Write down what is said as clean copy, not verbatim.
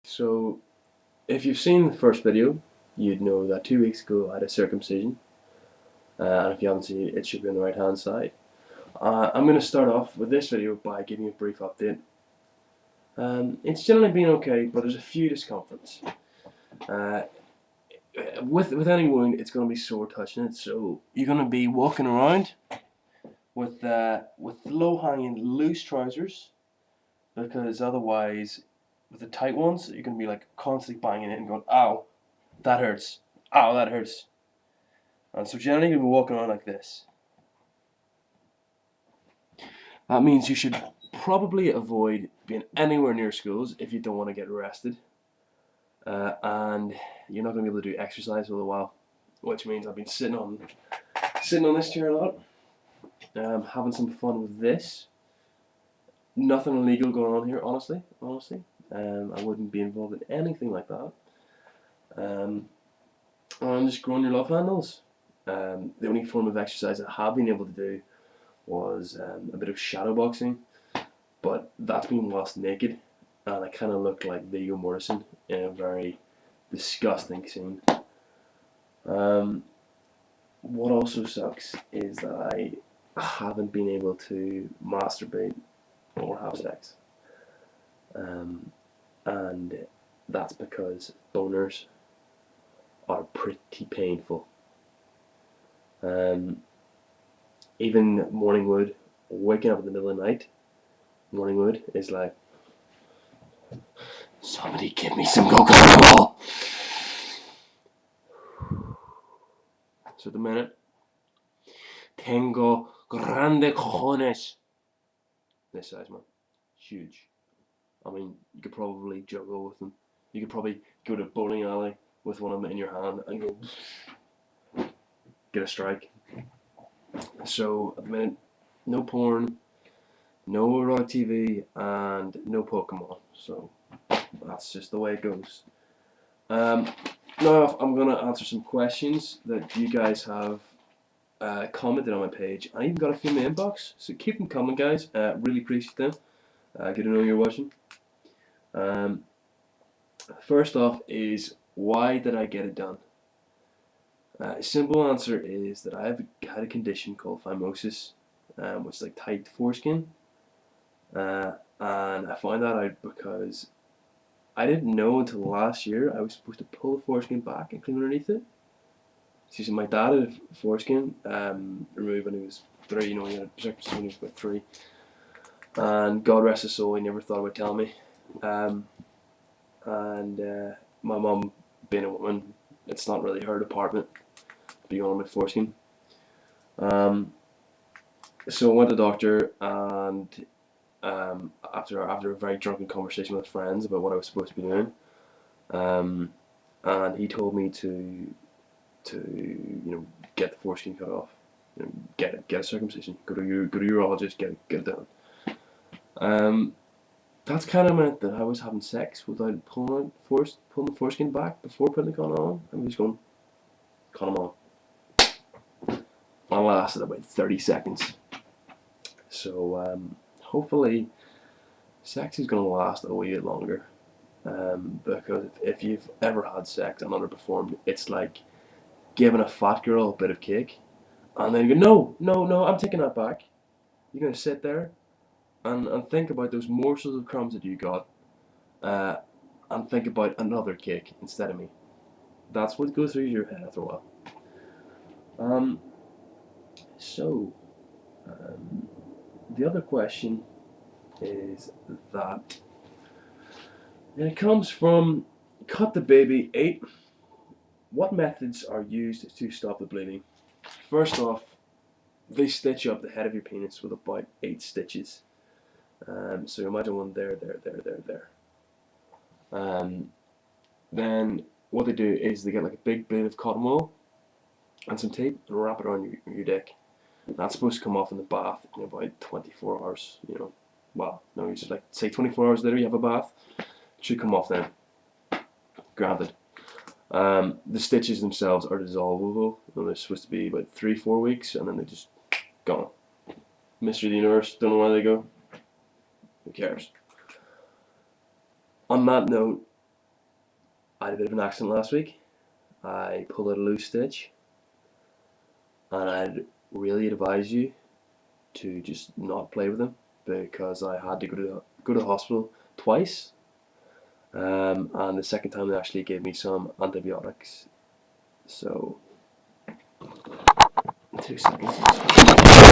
So, if you've seen the first video, you'd know that 2 weeks ago I had a circumcision. And if you haven't seen it, it should be on the right hand side. I'm going to start off with this video by giving you a brief update. It's generally been okay, but there's a few discomforts. With any wound, it's going to be sore touching it, so you're going to be walking around with low-hanging, loose trousers, because otherwise, with the tight ones, you're going to be like constantly banging it and going, "Ow, that hurts! Ow, that hurts!" And so generally, you're going to be walking around like this. That means you should probably avoid being anywhere near schools if you don't want to get arrested. And you're not going to be able to do exercise for a while, which means I've been sitting on this chair a lot, having some fun with this. Nothing illegal going on here, honestly. I wouldn't be involved in anything like that. And just growing your love handles. The only form of exercise I have been able to do was a bit of shadow boxing, but that's been whilst naked, and I kind of look like Viggo Mortensen in a very disgusting scene. What also sucks is that I haven't been able to masturbate or have sex, and that's because boners are pretty painful. Even morning wood, waking up in the middle of the night, morning wood is like, somebody give me some Coca-Cola. So at the minute, tengo grande cojones. This size, man, huge. I mean, you could probably juggle with them. You could probably go to a bowling alley with one of them in your hand and go get a strike. So at the minute, no porn, no erotic TV, and no Pokemon. So that's just the way it goes. Now I'm going to answer some questions that you guys have commented on my page. I even got a few in the inbox, so keep them coming, guys. Really appreciate them. Good to know you're watching. First off is, why did I get it done? Simple answer is that I have had a condition called phimosis, which is like tight foreskin, and I found that out because I didn't know until last year I was supposed to pull the foreskin back and clean underneath it. See, my dad had a foreskin removed when he was 3. You know, he had a circumcision when he was about 3, and God rest his soul, he never thought about telling me. My mum, being a woman, it's not really her department being on my foreskin. So I went to the doctor, and after a very drunken conversation with friends about what I was supposed to be doing, and he told me to get the foreskin cut off, get a circumcision, go to your urologist, get it done. That's kind of meant that I was having sex without pulling the foreskin back before putting the condom on. I'm just going, condom on. I lasted about 30 seconds. So hopefully sex is going to last a wee bit longer. Because if you've ever had sex and underperformed, it's like giving a fat girl a bit of cake, and then you go, no, I'm taking that back. You're going to sit there and think about those morsels of crumbs that you got, and think about another cake instead of me. That's what goes through your head after a while. The other question is that, and it comes from Cut the Baby 8. What methods are used to stop the bleeding? First off, they stitch up the head of your penis with about 8 stitches. So imagine one there. Then what they do is they get like a big bit of cotton wool and some tape and wrap it around your dick. That's supposed to come off in the bath in about 24 hours. Well, no, you should like say 24 hours later you have a bath. It should come off then. Granted. The stitches themselves are dissolvable, and they're supposed to be about 3-4 weeks, and then they just gone. Mystery of the universe, don't know where they go. Who cares? On that note, I had a bit of an accident last week. I pulled out a loose stitch, and I'd really advise you to just not play with them, because I had to go to the hospital twice, and the second time they actually gave me some antibiotics. So 2 seconds.